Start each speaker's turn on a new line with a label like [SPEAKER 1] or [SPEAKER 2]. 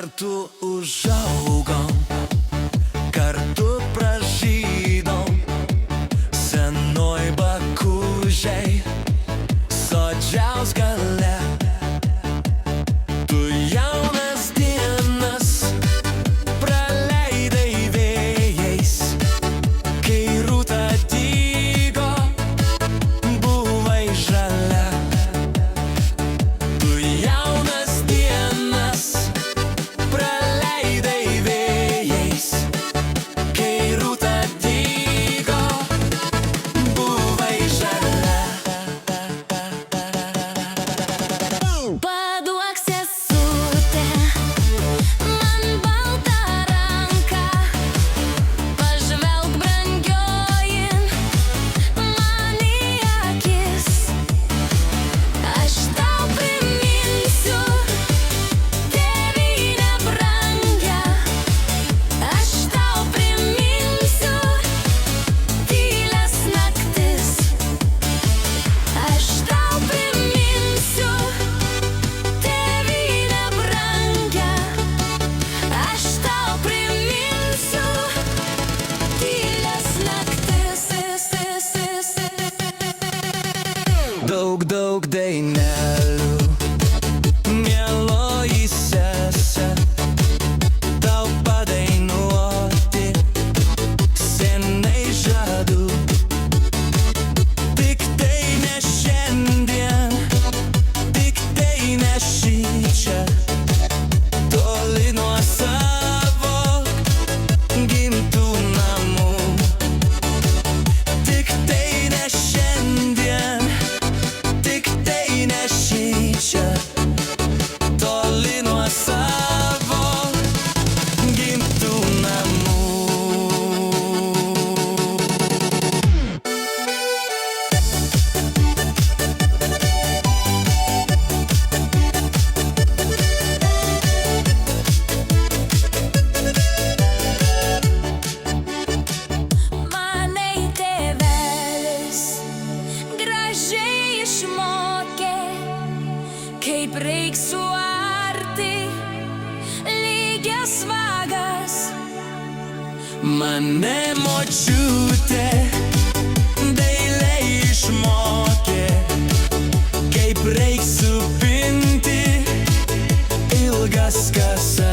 [SPEAKER 1] Kartu užaugom, kartu pražydom, senoj Bakūžėj, sodžiaus gale. Tu jaunas dienas praleidai vėjais, kai rūta dygo, buvai žalia. Tu jaunas dienas praleidai vėjais, kai rūta dygo, buvai žalia.
[SPEAKER 2] Paduok sesutę man baltą ranką, pažvelk brangioji man į akis. Aš tau priminsiu tėvynę brangią, aš tau priminsiu tylias naktis. Aš tau priminsiu tėvynę brangią, aš tau priminsiu tylias naktis.
[SPEAKER 1] Daug dainelių, mieloji sese, tau padainuoti seniai žadu. Tik tai ne šiandien, tik tai ne šičia, toli nuo savo gimtų namų. Tik tai ne šiandien, tik tai ne šičia, toli nuo savo gimtų namų.
[SPEAKER 2] Manai tėvelis gražiai išmokė, kaip reik suarti lygias vagas.
[SPEAKER 1] Mane močiutė dailiai išmokė, kaip reik supinti ilgas kasas.